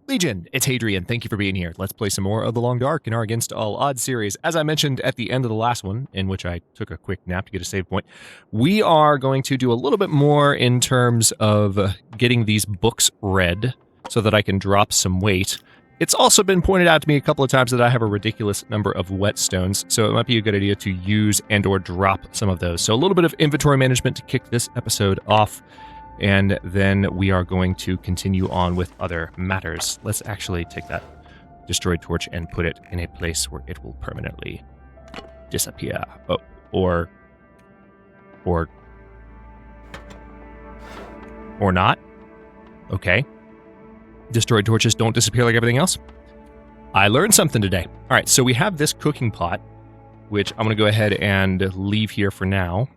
Legion, it's Hadrian. Thank you for being here. Let's play some more of The Long Dark in our Against All Odds series. As I mentioned at the end of the last one, in which I took a quick nap to get a save point, we are going to do a little bit more in terms of getting these books read so that I can drop some weight. It's also been pointed out to me a couple of times that I have a ridiculous number of whetstones, so it might be a good idea to use and or drop some of those. So a little bit of inventory management to kick this episode off. And then we are going to continue on with other matters. Let's actually take that destroyed torch and put it in a place where it will permanently disappear. Oh, or not. Okay. Destroyed torches don't disappear like everything else. I learned something today. All right, so we have this cooking pot, which I'm going to go ahead and leave here for now.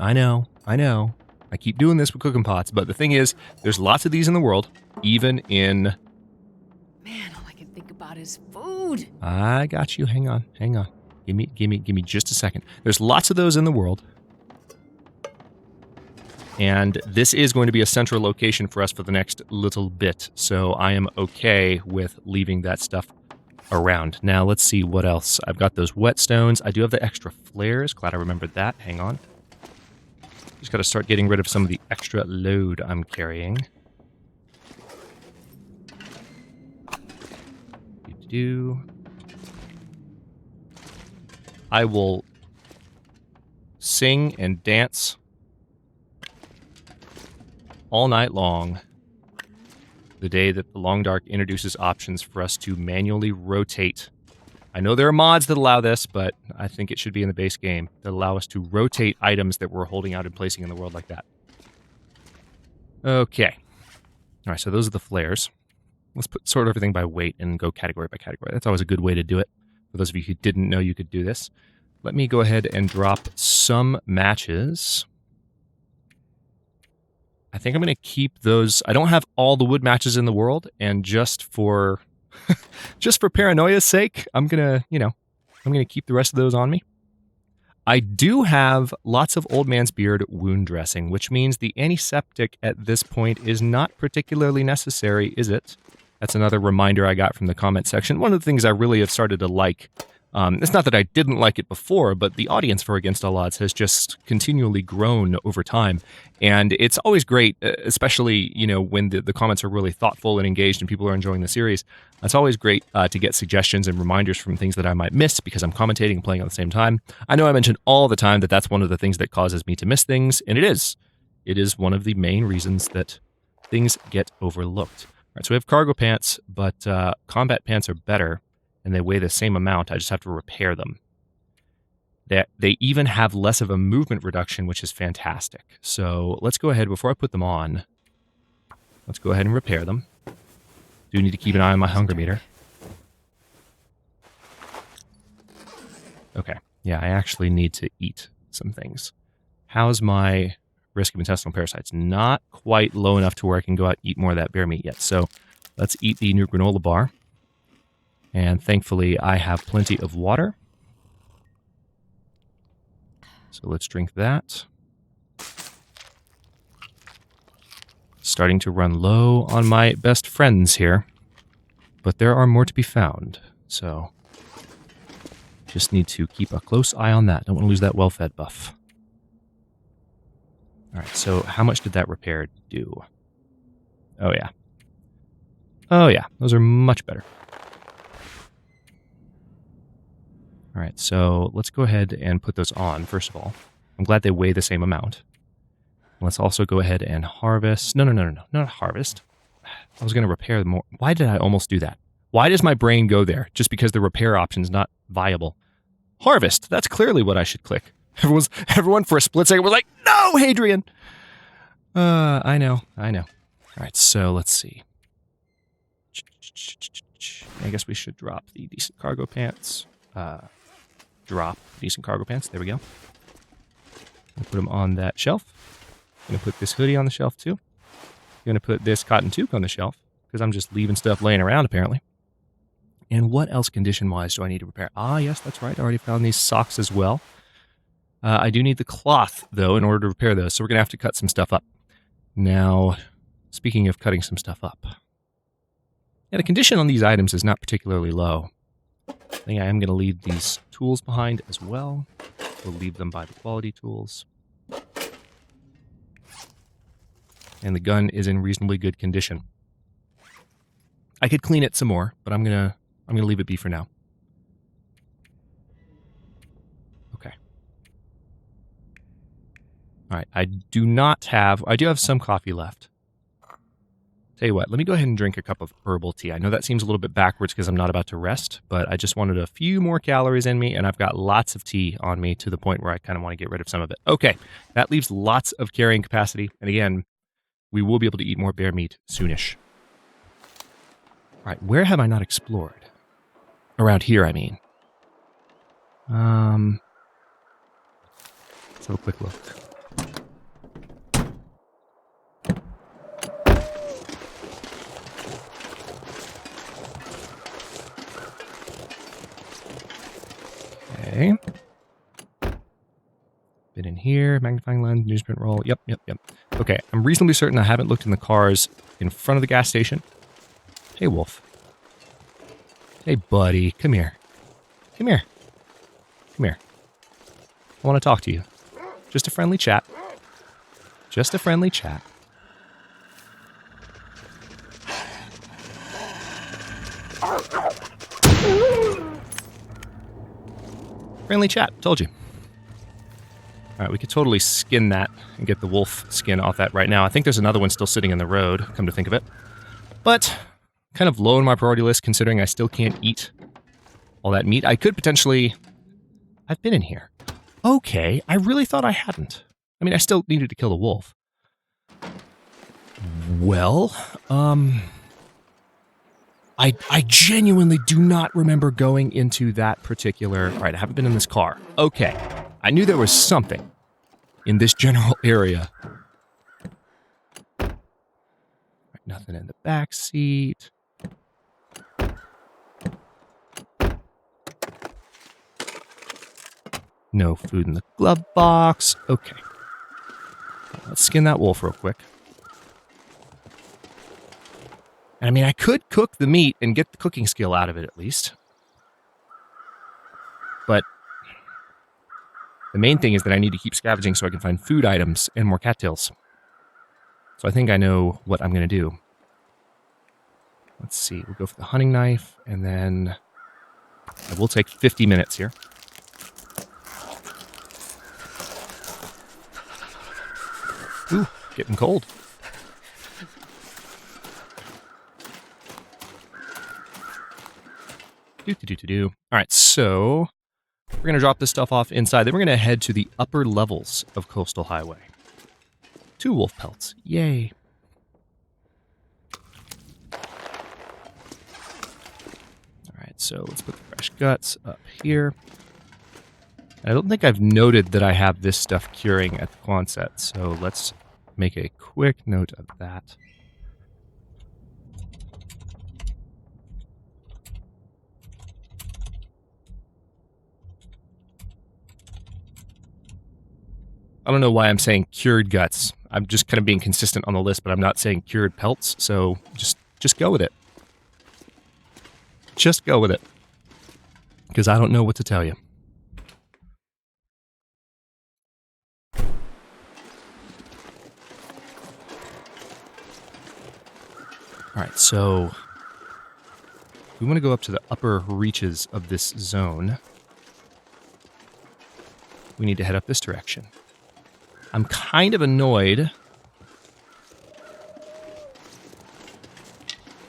I know. I keep doing this with cooking pots, but the thing is, there's lots of these in the world, even in... Man, all I can think about is food. I got you. Hang on. Give me just a second. There's lots of those in the world. And this is going to be a central location for us for the next little bit, so I am okay with leaving that stuff around. Now, let's see what else. I've got those whetstones. I do have the extra flares. Glad I remembered that. Hang on. Just got to start getting rid of some of the extra load I'm carrying. I will sing and dance all night long the day that the Long Dark introduces options for us to manually rotate. I know there are mods that allow this, but I think it should be in the base game that allow us to rotate items that we're holding out and placing in the world like that. Okay. All right, so those are the flares. Let's sort everything by weight and go category by category. That's always a good way to do it. For those of you who didn't know you could do this. Let me go ahead and drop some matches. I think I'm going to keep those. I don't have all the wood matches in the world, and just for paranoia's sake, I'm going to keep the rest of those on me. I do have lots of Old Man's Beard wound dressing, which means the antiseptic at this point is not particularly necessary, is it? That's another reminder I got from the comment section. One of the things I really have started to like, it's not that I didn't like it before, but the audience for Against All Odds has just continually grown over time. And it's always great, especially, when the comments are really thoughtful and engaged and people are enjoying the series. It's always great to get suggestions and reminders from things that I might miss because I'm commentating and playing at the same time. I know I mentioned all the time that that's one of the things that causes me to miss things, and it is. It is one of the main reasons that things get overlooked. All right, so we have cargo pants, but combat pants are better. And they weigh the same amount. I just have to repair them. They even have less of a movement reduction, which is fantastic. So let's go ahead, before I put them on, let's go ahead and repair them. Do need to keep an eye on my hunger meter. Okay, yeah, I actually need to eat some things. How's my risk of intestinal parasites? Not quite low enough to where I can go out and eat more of that bear meat yet. So let's eat the new granola bar. And thankfully, I have plenty of water. So let's drink that. Starting to run low on my best friends here. But there are more to be found. So just need to keep a close eye on that. Don't want to lose that well-fed buff. All right, so how much did that repair do? Oh, yeah. Oh, yeah. Those are much better. All right, so let's go ahead and put those on, first of all. I'm glad they weigh the same amount. Let's also go ahead and harvest. No, not harvest. I was going to repair more. Why did I almost do that? Why does my brain go there? Just because the repair option is not viable. Harvest, that's clearly what I should click. Everyone for a split second was like, no, Hadrian! I know. All right, so let's see. I guess we should drop the decent cargo pants. Drop decent cargo pants. There we go. I'll put them on that shelf. I'm going to put this hoodie on the shelf too. I'm going to put this cotton toque on the shelf because I'm just leaving stuff laying around apparently. And what else condition-wise do I need to repair? Ah, yes, that's right. I already found these socks as well. I do need the cloth, though, in order to repair those, so we're going to have to cut some stuff up. Now, speaking of cutting some stuff up, Yeah, the condition on these items is not particularly low. I think I am going to leave these tools behind as well. We'll leave them by the quality tools. And the gun is in reasonably good condition. I could clean it some more, but I'm gonna leave it be for now. Okay. All right. I do have some coffee left. Tell you what, let me go ahead and drink a cup of herbal tea. I know that seems a little bit backwards because I'm not about to rest, but I just wanted a few more calories in me, and I've got lots of tea on me to the point where I kind of want to get rid of some of it. Okay, that leaves lots of carrying capacity, and again, we will be able to eat more bear meat soonish. All right, where have I not explored? Around here, I mean. Let's have a quick look. Okay. Bit in here, magnifying lens, newsprint roll. Yep. Okay, I'm reasonably certain I haven't looked in the cars in front of the gas station. Hey, Wolf. Hey, buddy. Come here. Come here. Come here. I want to talk to you. Just a friendly chat. Just a friendly chat. Friendly chat. Told you. All right, we could totally skin that and get the wolf skin off that right now. I think there's another one still sitting in the road, come to think of it. But kind of low on my priority list considering I still can't eat all that meat. I could potentially... I've been in here. Okay, I really thought I hadn't. I mean, I still needed to kill the wolf. Well, I genuinely do not remember going into that particular... All right, I haven't been in this car. Okay, I knew there was something in this general area. Nothing in the back seat. No food in the glove box. Okay. Let's skin that wolf real quick. I mean, I could cook the meat and get the cooking skill out of it at least. But the main thing is that I need to keep scavenging so I can find food items and more cattails. So I think I know what I'm going to do. Let's see. We'll go for the hunting knife, and then I will take 50 minutes here. Ooh, getting cold. All right, so we're going to drop this stuff off inside. Then we're going to head to the upper levels of Coastal Highway. 2 wolf pelts. Yay. All right, so let's put the fresh guts up here. I don't think I've noted that I have this stuff curing at the Quonset, so let's make a quick note of that. I don't know why I'm saying cured guts. I'm just kind of being consistent on the list, but I'm not saying cured pelts, so just go with it. Just go with it. Because I don't know what to tell you. Alright, so we want to go up to the upper reaches of this zone. We need to head up this direction. I'm kind of annoyed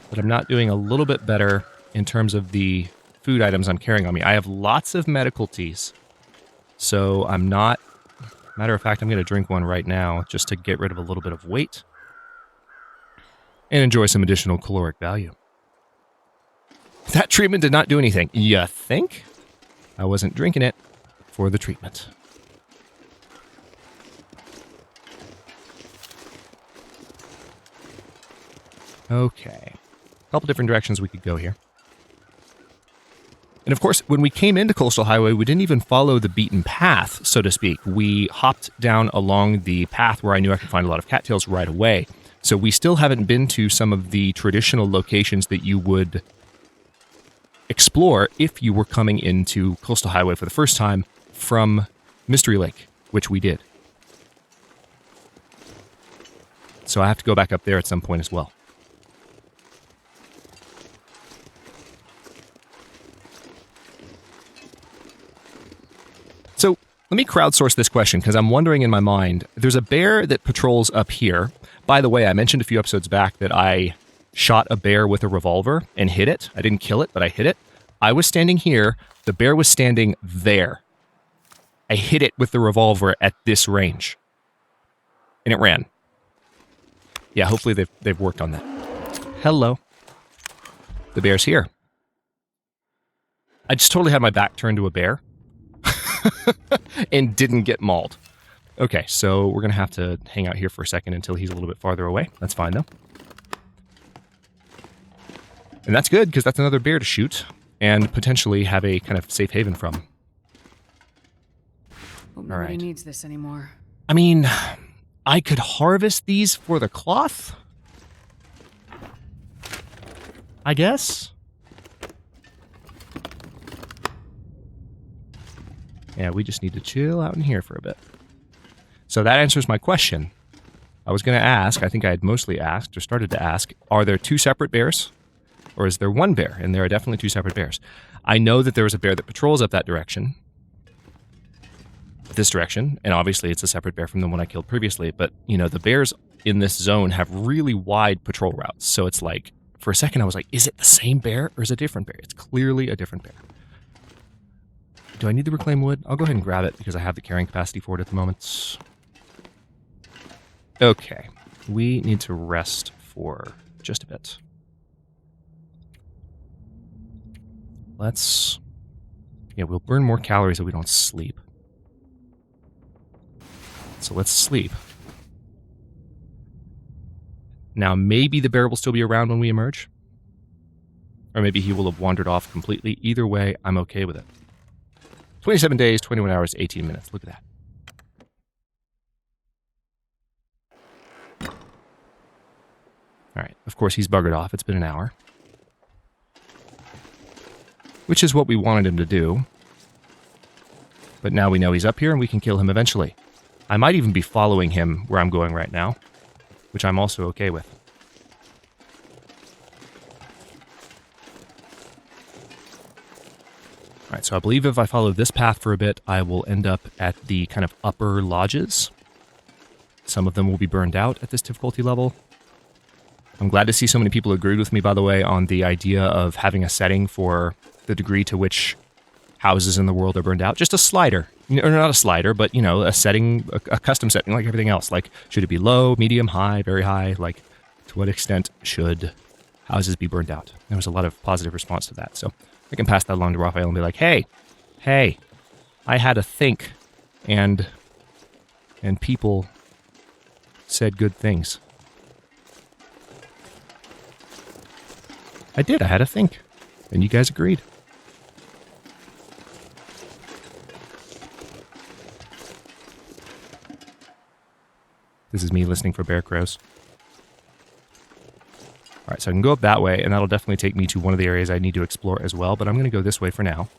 that I'm not doing a little bit better in terms of the food items I'm carrying on me. I have lots of medical teas, so I'm not... Matter of fact, I'm going to drink one right now just to get rid of a little bit of weight and enjoy some additional caloric value. That treatment did not do anything. You think? I wasn't drinking it for the treatment. Okay. A couple different directions we could go here. And of course, when we came into Coastal Highway, we didn't even follow the beaten path, so to speak. We hopped down along the path where I knew I could find a lot of cattails right away. So we still haven't been to some of the traditional locations that you would explore if you were coming into Coastal Highway for the first time from Mystery Lake, which we did. So I have to go back up there at some point as well. So let me crowdsource this question because I'm wondering in my mind, there's a bear that patrols up here. By the way, I mentioned a few episodes back that I shot a bear with a revolver and hit it. I didn't kill it, but I hit it. I was standing here. The bear was standing there. I hit it with the revolver at this range. And it ran. Yeah, hopefully they've worked on that. Hello. The bear's here. I just totally had my back turned to a bear. And didn't get mauled. Okay, so we're going to have to hang out here for a second until he's a little bit farther away. That's fine, though. And that's good, because that's another bear to shoot and potentially have a kind of safe haven from. Hope nobody needs this anymore. I mean, I could harvest these for the cloth? I guess? Yeah, we just need to chill out in here for a bit. So that answers my question. I was going to ask, I think I had mostly asked, or started to ask, are there two separate bears? Or is there one bear? And there are definitely two separate bears. I know that there was a bear that patrols up that direction. This direction. And obviously it's a separate bear from the one I killed previously. But, you know, the bears in this zone have really wide patrol routes. So it's like, for a second I was like, is it the same bear or is it a different bear? It's clearly a different bear. Do I need the reclaimed wood? I'll go ahead and grab it because I have the carrying capacity for it at the moment. Okay. We need to rest for just a bit. Yeah, we'll burn more calories if we don't sleep. So let's sleep. Now, maybe the bear will still be around when we emerge. Or maybe he will have wandered off completely. Either way, I'm okay with it. 27 days, 21 hours, 18 minutes. Look at that. All right. Of course, he's buggered off. It's been an hour. Which is what we wanted him to do. But now we know he's up here and we can kill him eventually. I might even be following him where I'm going right now, which I'm also okay with. All right, so I believe if I follow this path for a bit, I will end up at the kind of upper lodges. Some of them will be burned out at this difficulty level. I'm glad to see so many people agreed with me, by the way, on the idea of having a setting for the degree to which houses in the world are burned out. Just a slider. Or not a slider, but, you know, a setting, a custom setting like everything else. Like, should it be low, medium, high, very high? Like, to what extent should houses be burned out? There was a lot of positive response to that. So I can pass that along to Raphael and be like, hey, I had a think, and people said good things. I did. I had a think. And you guys agreed. This is me listening for bear crows. All right, so I can go up that way, and that'll definitely take me to one of the areas I need to explore as well, but I'm going to go this way for now.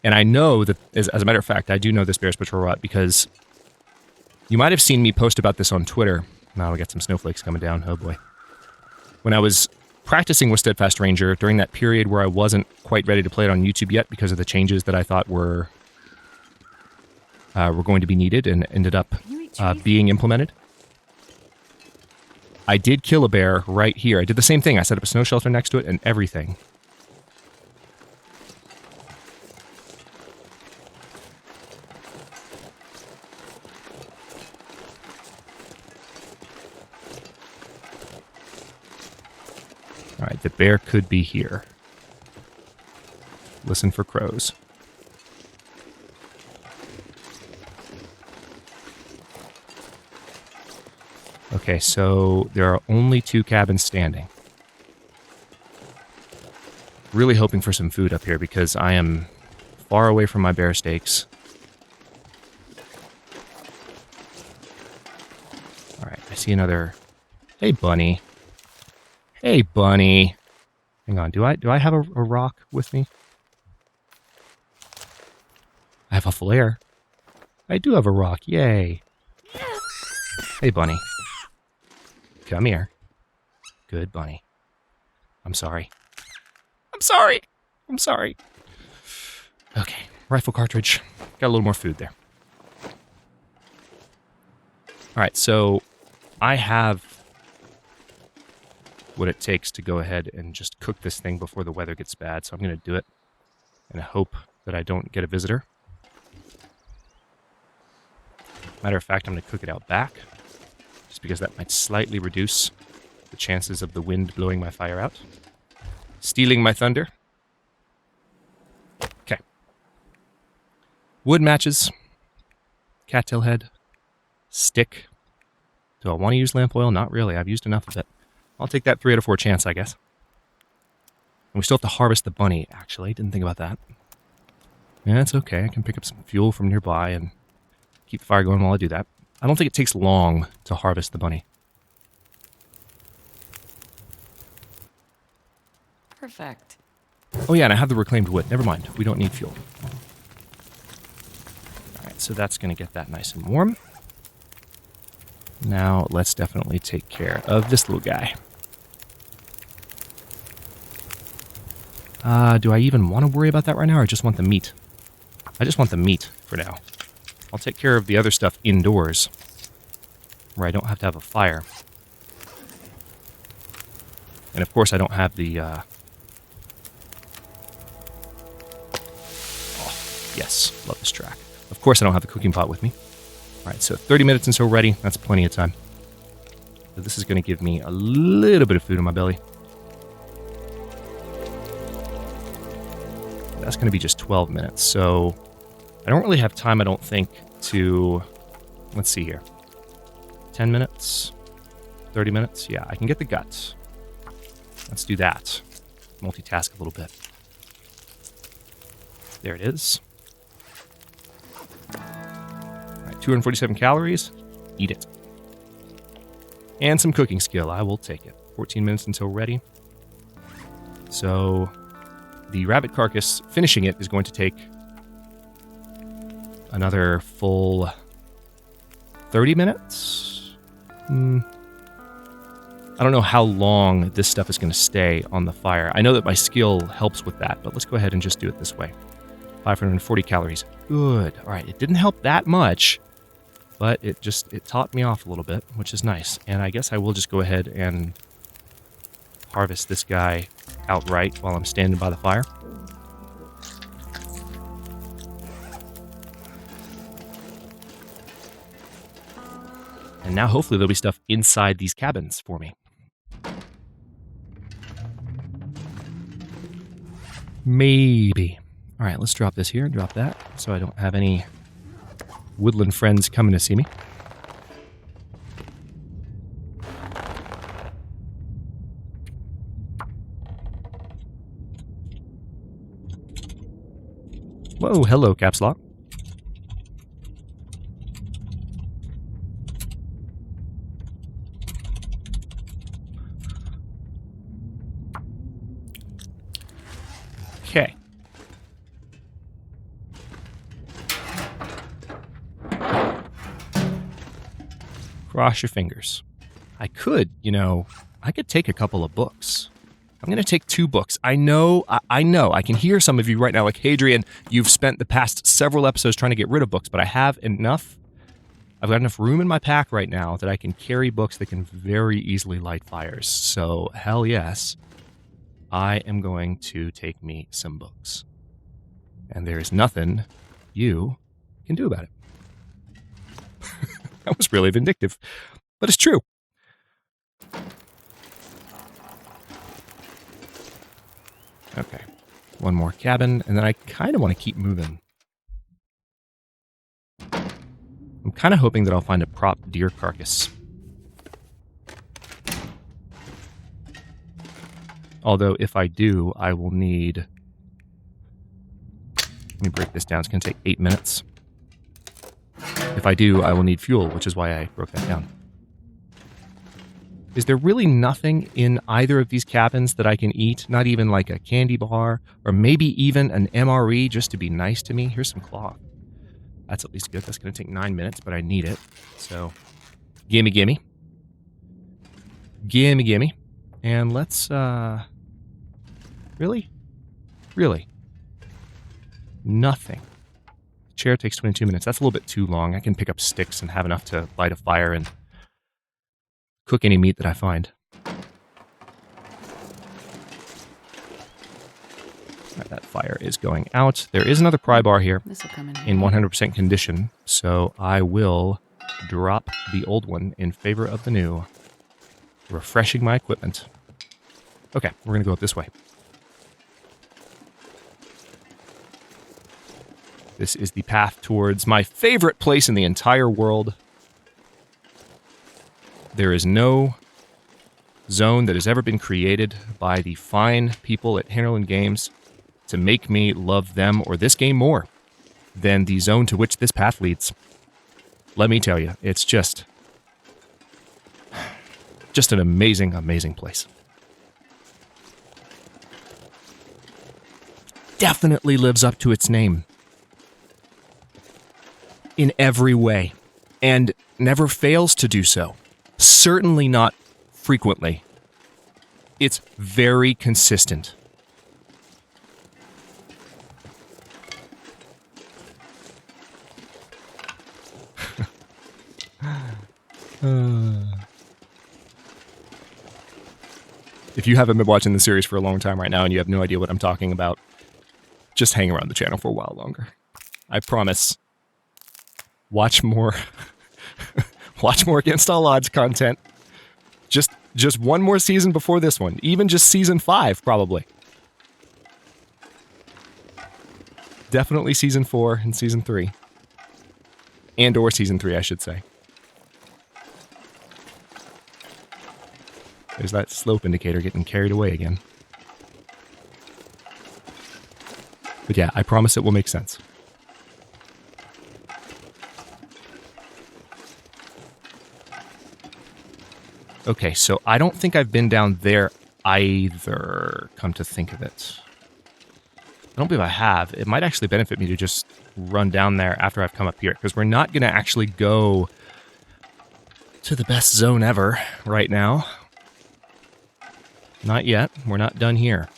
And I know that, as a matter of fact, I do know this bear's patrol route because you might have seen me post about this on Twitter. Now we got some snowflakes coming down. Oh, boy. When I was practicing with STEADFAST Ranger during that period where I wasn't quite ready to play it on YouTube yet because of the changes that I thought were going to be needed and ended up being implemented, I did kill a bear right here. I did the same thing. I set up a snow shelter next to it and everything. All right, the bear could be here. Listen for crows. Okay, so there are only 2 cabins standing. Really hoping for some food up here because I am far away from my bear steaks. All right, I see another Hey, bunny. Hey, bunny. Hang on. Do I have a rock with me? I have a flare. I do have a rock. Yay. Hey, bunny. Come here. Good bunny. I'm sorry. I'm sorry. I'm sorry. Okay. Rifle cartridge. Got a little more food there. All right. So I have what it takes to go ahead and just cook this thing before the weather gets bad. So I'm going to do it and I hope that I don't get a visitor. Matter of fact, I'm going to cook it out back just because that might slightly reduce the chances of the wind blowing my fire out. Stealing my thunder. Okay. Wood matches. Cattail head. Stick. Do I want to use lamp oil? Not really. I've used enough of it. I'll take that 3 out of 4 chance, I guess. And we still have to harvest the bunny, actually. Didn't think about that. Yeah, that's okay. I can pick up some fuel from nearby and keep the fire going while I do that. I don't think it takes long to harvest the bunny. Perfect. Oh yeah, and I have the reclaimed wood. Never mind. We don't need fuel. Alright, so that's going to get that nice and warm. Now, let's definitely take care of this little guy. Do I even want to worry about that right now, or I just want the meat? I just want the meat for now. I'll take care of the other stuff indoors, where I don't have to have a fire. And of course, I don't have the, Oh, yes, love this track. Of course, I don't have the cooking pot with me. All right, so 30 minutes until ready. That's plenty of time. So this is going to give me a little bit of food in my belly. That's going to be just 12 minutes, so I don't really have time, I don't think, to... Let's see here. 10 minutes? 30 minutes? Yeah, I can get the guts. Let's do that. Multitask a little bit. There it is. All right, 247 calories. Eat it. And some cooking skill. I will take it. 14 minutes until ready. So... the rabbit carcass, finishing it, is going to take another full 30 minutes? I don't know how long this stuff is going to stay on the fire. I know that my skill helps with that, but let's go ahead and just do it this way. 540 calories. Good. All right, it didn't help that much, but it taught me off a little bit, which is nice. And I guess I will just go ahead and harvest this guy outright while I'm standing by the fire. And now hopefully there'll be stuff inside these cabins for me. Maybe. All right, let's drop this here and drop that so I don't have any woodland friends coming to see me. Whoa, hello, caps lock. Okay. Cross your fingers. I could, I could take a couple of books. I'm going to take 2 books. I know. I can hear some of you right now like, Hadrian, you've spent the past several episodes trying to get rid of books, but I have enough. I've got enough room in my pack right now that I can carry books that can very easily light fires. So, hell yes, I am going to take me some books. And there is nothing you can do about it. That was really vindictive, but it's true. Okay, one more cabin, and then I kind of want to keep moving. I'm kind of hoping that I'll find a prop deer carcass. Although, if I do, I will need... Let me break this down. It's going to take 8 minutes. If I do, I will need fuel, which is why I broke that down. Is there really nothing in either of these cabins that I can eat? Not even like a candy bar or maybe even an MRE just to be nice to me? Here's some cloth. That's at least good. That's going to take 9 minutes, but I need it. So, gimme, gimme. Gimme, gimme. And let's, really? Really? Nothing. Chair takes 22 minutes. That's a little bit too long. I can pick up sticks and have enough to light a fire and cook any meat that I find. Right, that fire is going out. There is another pry bar here This'll come in 100% condition, so I will drop the old one in favor of the new, refreshing my equipment. Okay, we're going to go up this way. This is the path towards my favorite place in the entire world. There is no zone that has ever been created by the fine people at Hadrian Games to make me love them or this game more than the zone to which this path leads. Let me tell you, it's just an amazing, amazing place. Definitely lives up to its name. In every way. And never fails to do so. Certainly not frequently. It's very consistent. If you haven't been watching the series for a long time right now and you have no idea what I'm talking about, just hang around the channel for a while longer. I promise. Watch more. Watch more Against All Odds content. Just one more season before this one. Even just season 5, probably. Definitely season 4 and season 3. And or season 3, I should say. There's that slope indicator getting carried away again. But yeah, I promise it will make sense. Okay, so I don't think I've been down there either, come to think of it. I don't believe I have. It might actually benefit me to just run down there after I've come up here, because we're not going to actually go to the best zone ever right now. Not yet. We're not done here.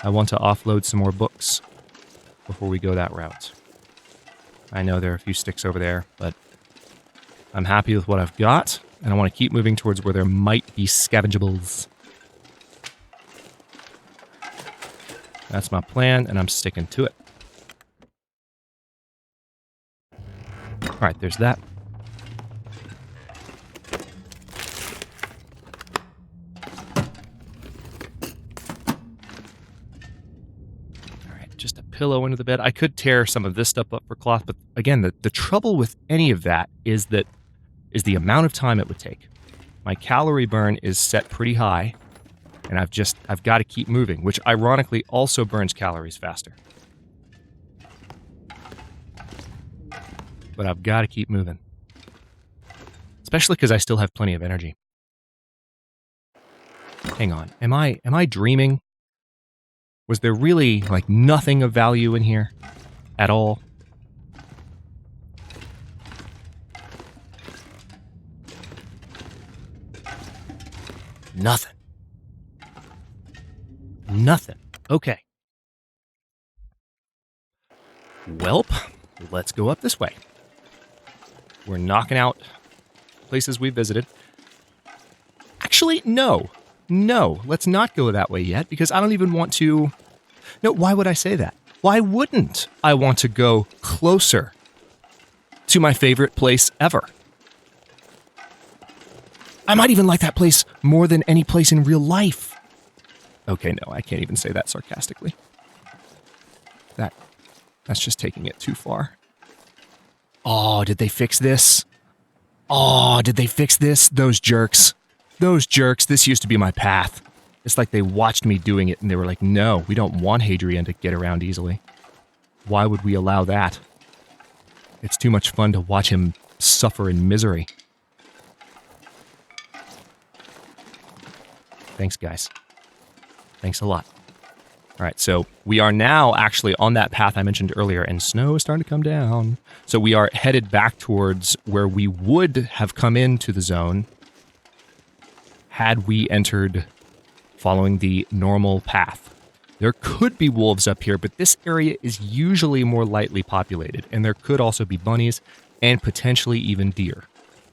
I want to offload some more books before we go that route. I know there are a few sticks over there, but I'm happy with what I've got, and I want to keep moving towards where there might be scavengeables. That's my plan, and I'm sticking to it. Alright, there's that. Just a pillow under the bed. I could tear some of this stuff up for cloth, but again, the trouble with any of that is the amount of time it would take. My calorie burn is set pretty high, and I've got to keep moving, which ironically also burns calories faster. But I've got to keep moving. Especially because I still have plenty of energy. Hang on. Am I dreaming? Was there really, like, nothing of value in here at all? Nothing. Nothing. Okay. Welp, let's go up this way. We're knocking out places we visited. Actually, no. No, let's not go that way yet, because I don't even want to... No, why would I say that? Why wouldn't I want to go closer to my favorite place ever? I might even like that place more than any place in real life. Okay, no, I can't even say that sarcastically. That's just taking it too far. Oh, did they fix this? Oh, did they fix this? Those jerks. Those jerks, this used to be my path. It's like they watched me doing it and they were like, no, we don't want Hadrian to get around easily. Why would we allow that? It's too much fun to watch him suffer in misery. Thanks, guys. Thanks a lot. All right, so we are now actually on that path I mentioned earlier, and snow is starting to come down. So we are headed back towards where we would have come into the zone had we entered following the normal path. There could be wolves up here, but this area is usually more lightly populated, and there could also be bunnies and potentially even deer,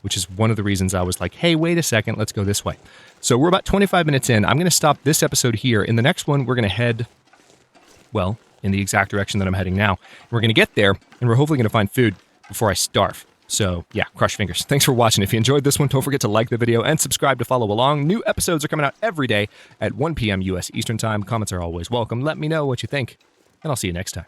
which is one of the reasons I was like, hey, wait a second, let's go this way. So we're about 25 minutes in. I'm going to stop this episode here. In the next one, we're going to head, well, in the exact direction that I'm heading now. We're going to get there, and we're hopefully going to find food before I starve. So, yeah, cross fingers. Thanks for watching. If you enjoyed this one, don't forget to like the video and subscribe to follow along. New episodes are coming out every day at 1 p.m. U.S. Eastern Time. Comments are always welcome. Let me know what you think, and I'll see you next time.